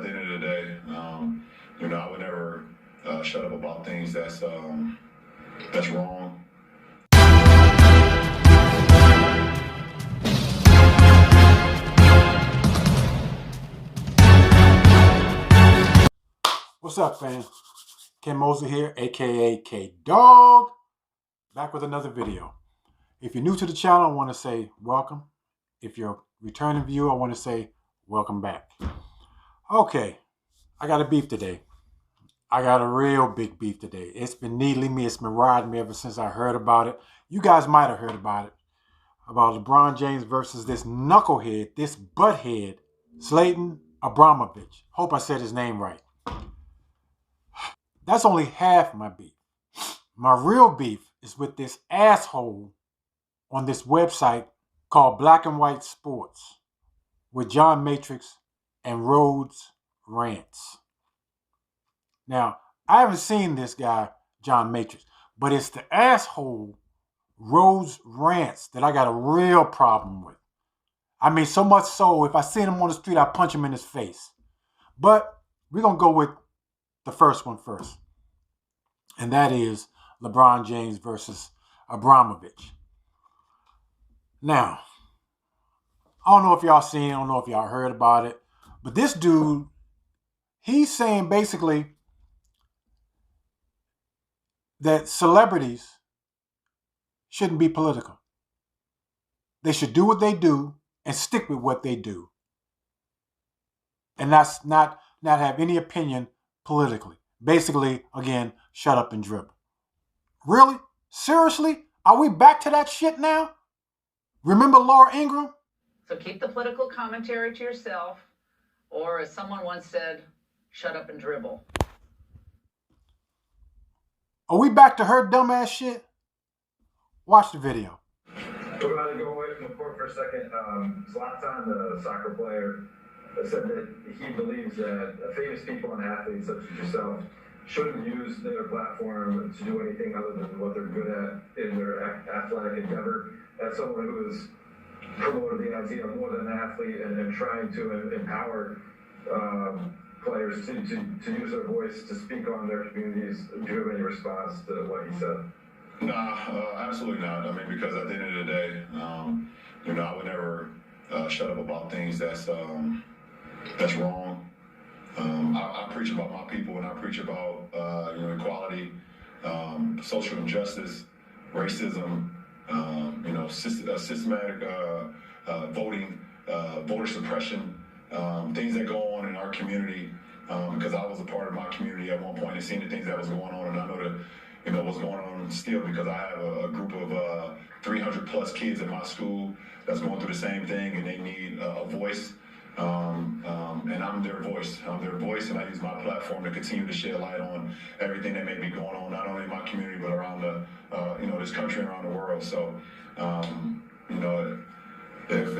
the end of the day, I would never shut up about things that's wrong. What's up, fam? Ken Mosley here, aka K-Dog, back with another video. If you're new to the channel, I want to say welcome. If you're a returning viewer, I want to say welcome back. Okay, I got a beef today. I got a real big beef today. It's been needling me. It's been riding me ever since I heard about it. You guys might have heard about it. About LeBron James versus this knucklehead, this butthead, Zlatan Ibrahimovic. Hope I said his name right. That's only half my beef. My real beef is with this asshole on this website called Black and White Sports with John Matrix and Rhodes Rants. Now, I haven't seen this guy, John Matrix, but it's the asshole Rhodes Rants that I got a real problem with. I mean, so much so, if I see him on the street, I punch him in his face. But we're going to go with the first one first. And that is LeBron James versus Ibrahimovic. Now, I don't know if y'all seen it, I don't know if y'all heard about it, but this dude, he's saying basically that celebrities shouldn't be political. They should do what they do and stick with what they do. And that's not have any opinion politically. Basically, again, shut up and dribble. Really? Seriously? Are we back to that shit now? Remember Laura Ingraham? So keep the political commentary to yourself, or as someone once said, shut up and dribble. Are we back to her dumbass shit? Watch the video. We're about to go away from the court for a second. Zlatan, the soccer player, said that he believes that famous people and athletes such as yourself shouldn't use their platform to do anything other than what they're good at in their athletic endeavor. As someone who has promoted the idea of more than an athlete and trying to empower players to use their voice to speak on their communities, do you have any response to what he said? Nah, absolutely not. I mean, because at the end of the day, I would never shut up about things that's wrong. I preach about my people, and I preach about equality, social injustice, racism, systematic voting, voter suppression, things that go on in our community. Because I was a part of my community at one point and seeing the things that was going on, and I know that what's going on still, because I have a group of 300 plus kids in my school that's going through the same thing, and they need a voice. And I'm their voice. I'm their voice, and I use my platform to continue to shed light on everything that may be going on, not only in my community but around this country and around the world. So, if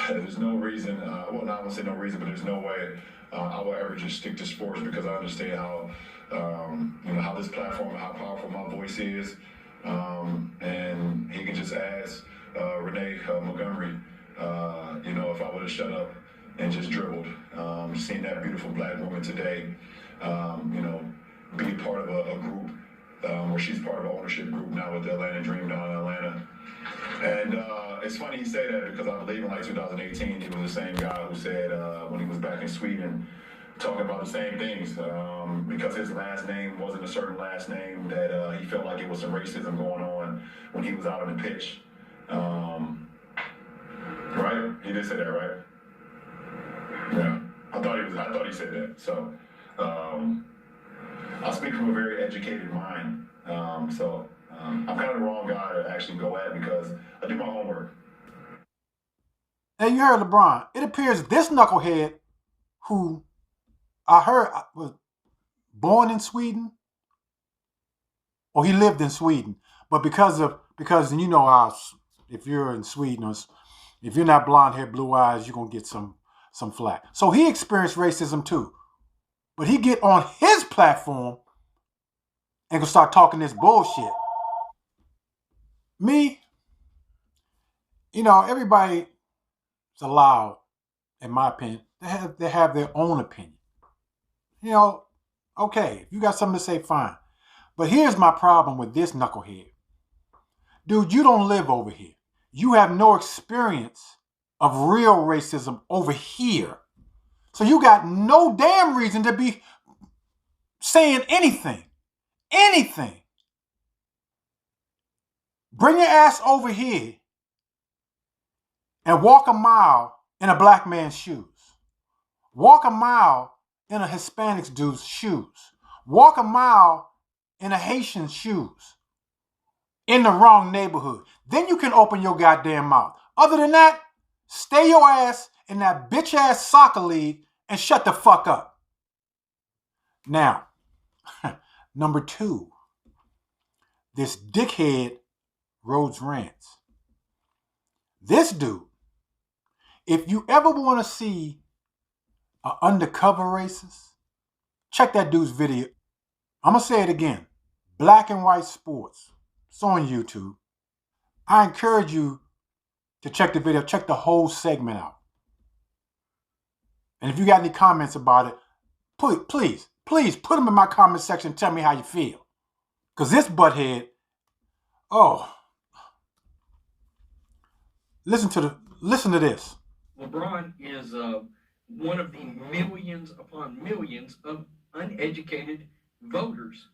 there's no reason, well, not I won't say no reason, but there's no way I will ever just stick to sports, because I understand how how this platform and how powerful my voice is. And he can just ask Renee Montgomery, if I would have shut up and just dribbled. Seeing that beautiful black woman today, be part of a group where she's part of an ownership group now with the Atlanta Dream down in Atlanta. And it's funny he say that, because I believe in 2018, he was the same guy who said when he was back in Sweden, talking about the same things, because his last name wasn't a certain last name, that he felt like it was some racism going on when he was out on the pitch. Right? He did say that, right? Yeah. I thought he said that. So I speak from a very educated mind. I'm kind of the wrong guy to actually go at, because I do my homework. Now you heard LeBron. It appears this knucklehead, who I heard was born in Sweden, or he lived in Sweden, but because you know how if you're in Sweden, or if you're not blonde hair, blue eyes, you're gonna get some flack. So he experienced racism too, but he get on his platform and gonna start talking this bullshit. Me, everybody is allowed, in my opinion, they have their own opinion. Okay, if you got something to say, fine. But here's my problem with this knucklehead. Dude, you don't live over here. You have no experience of real racism over here. So you got no damn reason to be saying anything. Anything. Bring your ass over here and walk a mile in a black man's shoes. Walk a mile in a Hispanic dude's shoes. Walk a mile in a Haitian's shoes. In the wrong neighborhood. Then you can open your goddamn mouth. Other than that, stay your ass in that bitch ass soccer league and shut the fuck up. Now, number 2, this dickhead Rhodes Rants. This dude, if you ever want to see an undercover racist, check that dude's video. I'm going to say it again. Black and White Sports. It's on YouTube. I encourage you to check the video. Check the whole segment out. And if you got any comments about it, please put them in my comment section and tell me how you feel. Because this butthead, listen to this. LeBron is one of the millions upon millions of uneducated voters,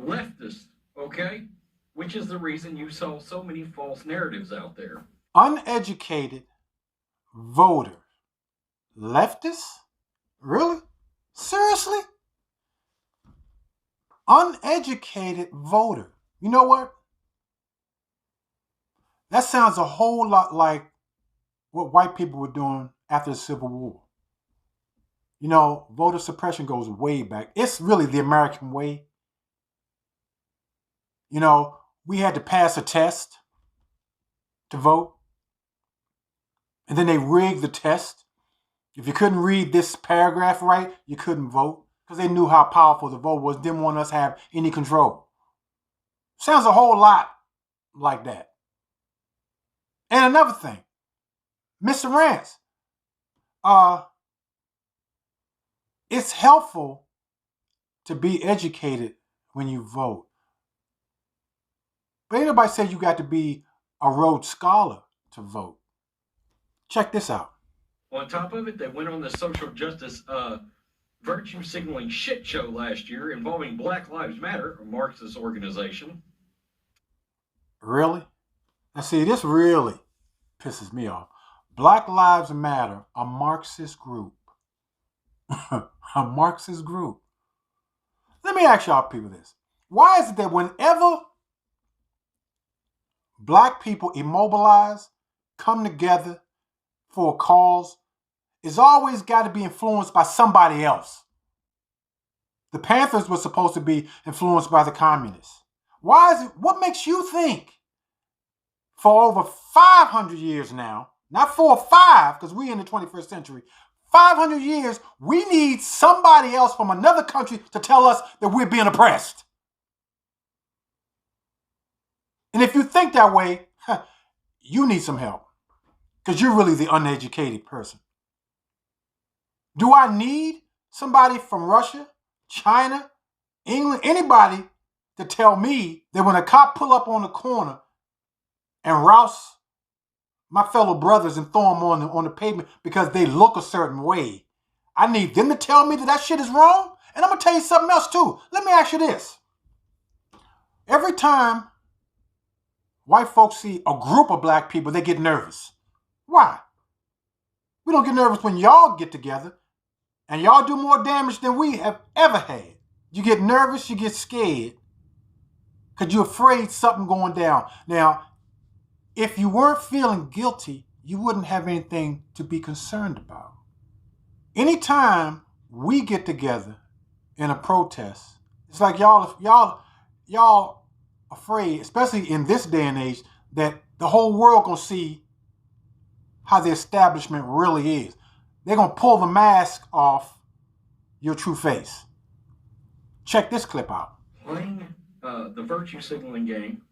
leftists, okay? Which is the reason you saw so many false narratives out there. Uneducated voters. Leftists? Really? Seriously? Uneducated voter. You know what? That sounds a whole lot like what white people were doing after the Civil War. Voter suppression goes way back. It's really the American way. We had to pass a test to vote. And then they rigged the test. If you couldn't read this paragraph right, you couldn't vote. Because they knew how powerful the vote was. Didn't want us to have any control. Sounds a whole lot like that. And another thing. Mr. Rance. It's helpful to be educated when you vote. But ain't nobody said you got to be a Rhodes Scholar to vote. Check this out. On top of it, they went on the social justice virtue signaling shit show last year involving Black Lives Matter, a Marxist organization. Really? Now see, this really pisses me off. Black Lives Matter, a Marxist group. A Marxist group. Let me ask y'all people this. Why is it that whenever black people immobilize, come together for a cause, it's always got to be influenced by somebody else? The Panthers were supposed to be influenced by the communists. Why is it? What makes you think for over 500 years now, not 4 or 5, because we're in the 21st century, 500 years, we need somebody else from another country to tell us that we're being oppressed? And if you think that way, you need some help. Because you're really the uneducated person. Do I need somebody from Russia, China, England, anybody to tell me that when a cop pull up on the corner and rouse my fellow brothers and throw them on the pavement because they look a certain way, I need them to tell me that shit is wrong? And I'm going to tell you something else too. Let me ask you this. Every time white folks see a group of black people, they get nervous. Why? We don't get nervous when y'all get together and y'all do more damage than we have ever had. You get nervous, you get scared because you're afraid something going down. Now, if you weren't feeling guilty, you wouldn't have anything to be concerned about. Anytime we get together in a protest, it's like y'all afraid, especially in this day and age, that the whole world gonna see how the establishment really is. They're gonna pull the mask off your true face. Check this clip out. Playing the virtue signaling game,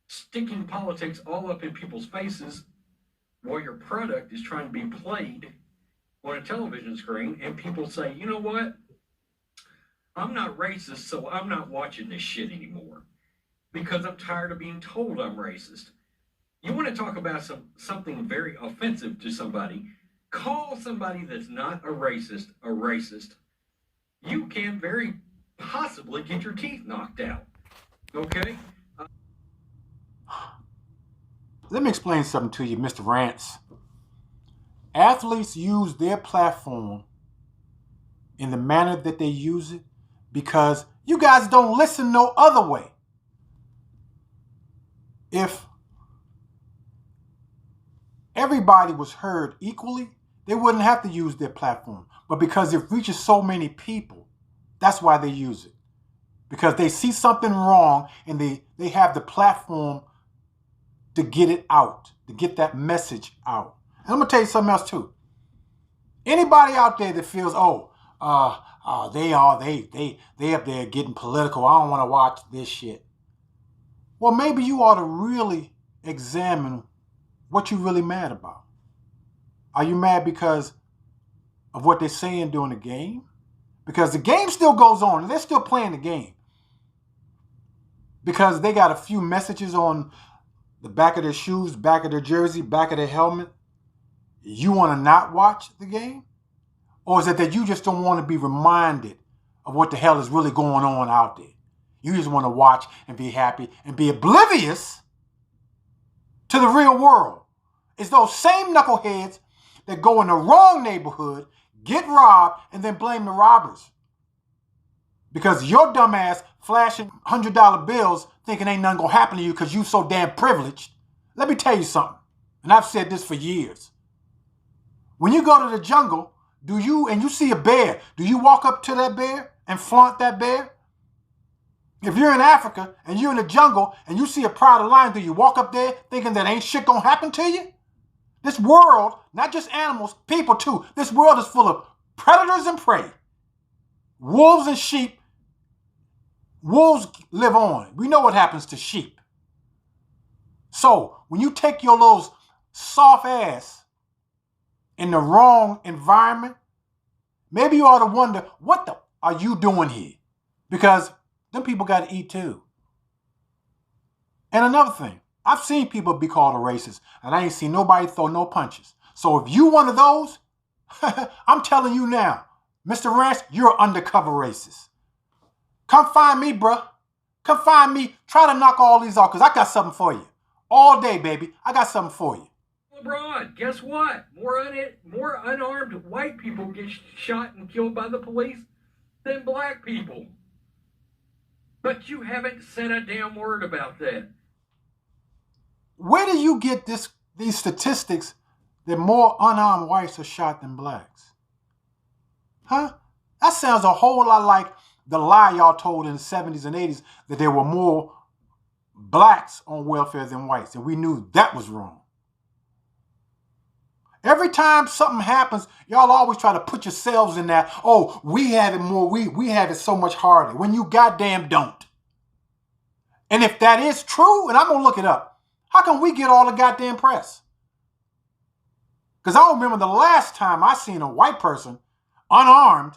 sticking politics all up in people's faces while your product is trying to be played on a television screen, and people say, you know what? I'm not racist, so I'm not watching this shit anymore because I'm tired of being told I'm racist. You want to talk about something very offensive to somebody, call somebody that's not a racist a racist. You can very possibly get your teeth knocked out. Okay? Let me explain something to you, Mr. Rance. Athletes use their platform in the manner that they use it because you guys don't listen no other way. If everybody was heard equally, they wouldn't have to use their platform. But because it reaches so many people, that's why they use it. Because they see something wrong and they have the platform to get it out, to get that message out. And I'm going to tell you something else too. Anybody out there that feels, they up there getting political, I don't want to watch this shit. Well, maybe you ought to really examine what you're really mad about. Are you mad because of what they're saying during the game? Because the game still goes on and they're still playing the game. Because they got a few messages on the back of their shoes, back of their jersey, back of their helmet. You want to not watch the game? Or is it that you just don't want to be reminded of what the hell is really going on out there? You just want to watch and be happy and be oblivious to the real world. It's those same knuckleheads that go in the wrong neighborhood, get robbed, and then blame the robbers. Because your dumb ass flashing $100 bills thinking ain't nothing gonna happen to you because you so damn privileged. Let me tell you something, and I've said this for years. When you go to the jungle, and you see a bear, do you walk up to that bear and flaunt that bear? If you're in Africa and you're in the jungle and you see a pride of lion, do you walk up there thinking that ain't shit gonna happen to you? This world, not just animals, people too, this world is full of predators and prey. Wolves and sheep. Wolves live on. We know what happens to sheep. So when you take your little soft ass in the wrong environment, maybe you ought to wonder, what the are you doing here? Because them people got to eat too. And another thing, I've seen people be called a racist, and I ain't seen nobody throw no punches. So if you one of those, I'm telling you now, Mr. Rance, you're an undercover racist. Come find me, bruh. Come find me. Try to knock all these off, because I got something for you. All day, baby. I got something for you. LeBron, guess what? More unarmed white people get shot and killed by the police than black people. But you haven't said a damn word about that. Where do you get these statistics that more unarmed whites are shot than blacks? Huh? That sounds a whole lot like the lie y'all told in the 70s and 80s that there were more blacks on welfare than whites, and we knew that was wrong. Every time something happens, y'all always try to put yourselves in that, oh, we have it more, we have it so much harder, when you goddamn don't. And if that is true, and I'm going to look it up, how come we get all the goddamn press? Because I don't remember the last time I seen a white person, unarmed,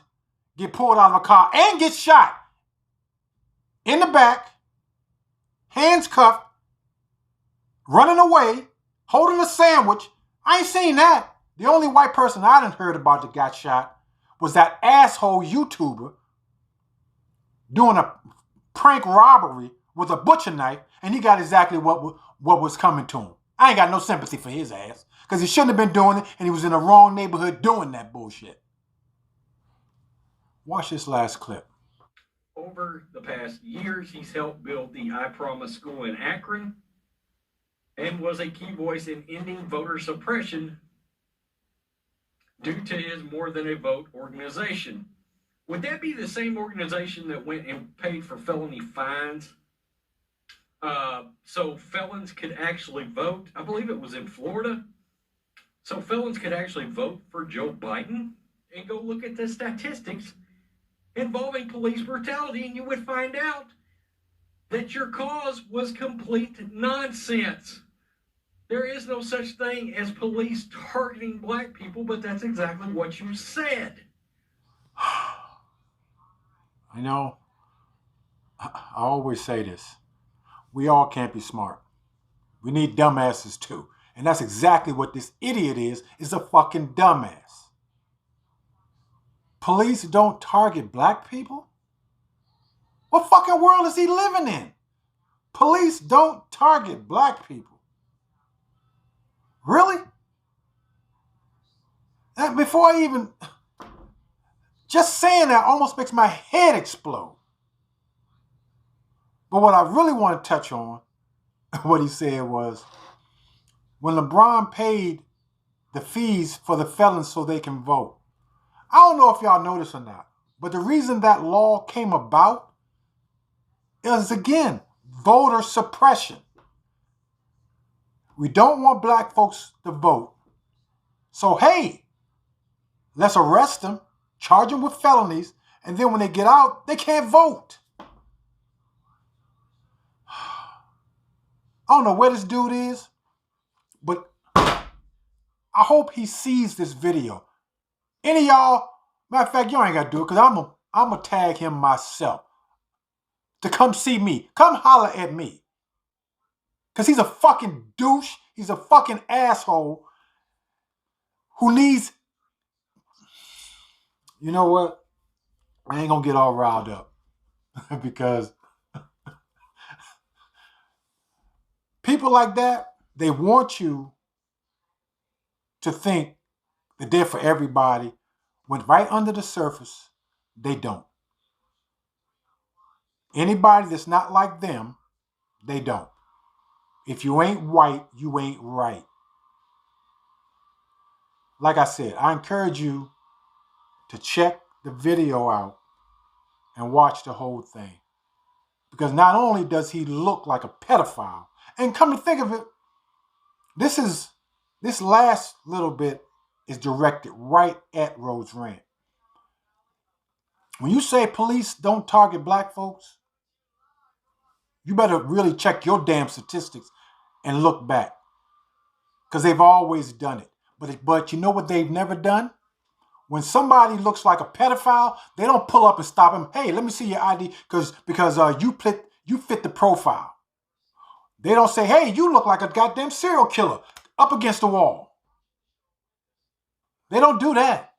get pulled out of a car and get shot in the back, hands cuffed, running away, holding a sandwich. I ain't seen that. The only white person I done heard about that got shot was that asshole YouTuber doing a prank robbery with a butcher knife, and he got exactly what was coming to him. I ain't got no sympathy for his ass, because he shouldn't have been doing it, and he was in the wrong neighborhood doing that bullshit. Watch this last clip. Over the past years, he's helped build the I Promise School in Akron and was a key voice in ending voter suppression due to his More Than a Vote organization. Would that be the same organization that went and paid for felony fines so felons could actually vote? I believe it was in Florida. So felons could actually vote for Joe Biden, and go look at the statistics involving police brutality, and you would find out that your cause was complete nonsense. There is no such thing as police targeting black people, but that's exactly what you said. You know, I always say this. We all can't be smart. We need dumbasses too. And that's exactly what this idiot is a fucking dumbass. Police don't target black people? What fucking world is he living in? Police don't target black people. Really? And before I even... Just saying that almost makes my head explode. But what I really want to touch on, what he said was, when LeBron paid the fees for the felons so they can vote. I don't know if y'all noticed or not, but the reason that law came about is, again, voter suppression. We don't want black folks to vote. So, hey, let's arrest them, charge them with felonies, and then when they get out, they can't vote. I don't know where this dude is, but I hope he sees this video. Any of y'all, matter of fact, y'all ain't got to do it because I'm going to tag him myself to come see me. Come holler at me. Because he's a fucking douche. He's a fucking asshole who needs... You know what? I ain't going to get all riled up because people like that, they want you to think that they're for everybody, when right under the surface, they don't. Anybody that's not like them, they don't. If you ain't white, you ain't right. Like I said, I encourage you to check the video out and watch the whole thing. Because not only does he look like a pedophile, and come to think of it, this last little bit is directed right at Rose Rant. When you say police don't target black folks, you better really check your damn statistics and look back. Because they've always done it. But you know what they've never done? When somebody looks like a pedophile, they don't pull up and stop him. Hey, let me see your ID because you fit the profile. They don't say, hey, you look like a goddamn serial killer up against the wall. They don't do that.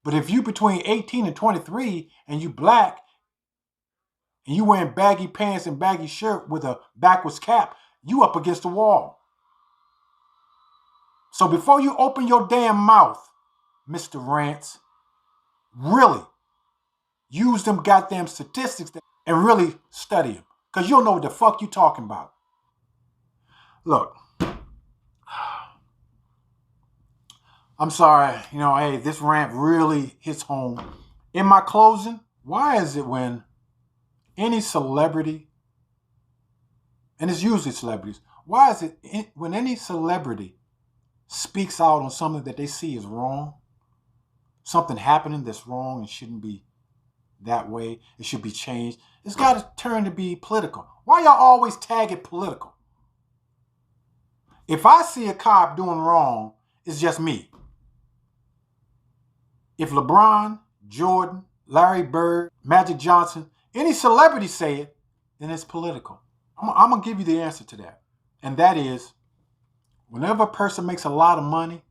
But if you between 18 and 23 and you black and you wearing baggy pants and baggy shirt with a backwards cap, you up against the wall. So before you open your damn mouth, Mr. Rants, really use them goddamn statistics and really study them. Because you'll know what the fuck you talking about. Look, I'm sorry, hey, this rant really hits home. In my closing, why is it when any celebrity, and it's usually celebrities, why is it when any celebrity speaks out on something that they see is wrong, something happening that's wrong and shouldn't be that way, it should be changed, it's got to turn to be political? Why y'all always tag it political? If I see a cop doing wrong, it's just me. If LeBron, Jordan, Larry Bird, Magic Johnson, any celebrity say it, then it's political. I'm going to give you the answer to that. And that is, whenever a person makes a lot of money,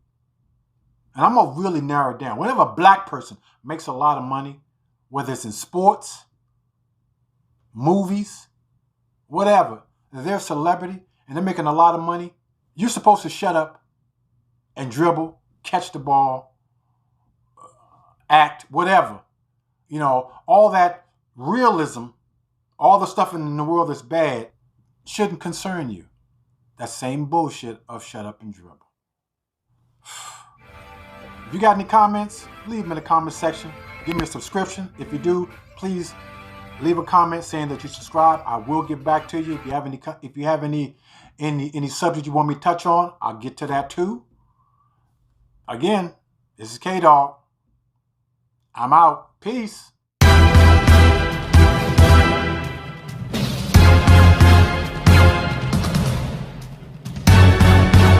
and I'm going to really narrow it down, whenever a black person makes a lot of money, whether it's in sports, movies, whatever, if they're a celebrity and they're making a lot of money, you're supposed to shut up and dribble, catch the ball, act, whatever. All that realism, all the stuff in the world that's bad, shouldn't concern you. That same bullshit of shut up and dribble. If you got any comments, leave them in the comment section. Give me a subscription. If you do, please leave a comment saying that you subscribe. I will get back to you. If you have any subject you want me to touch on, I'll get to that too. Again, this is K-Dog. I'm out. Peace.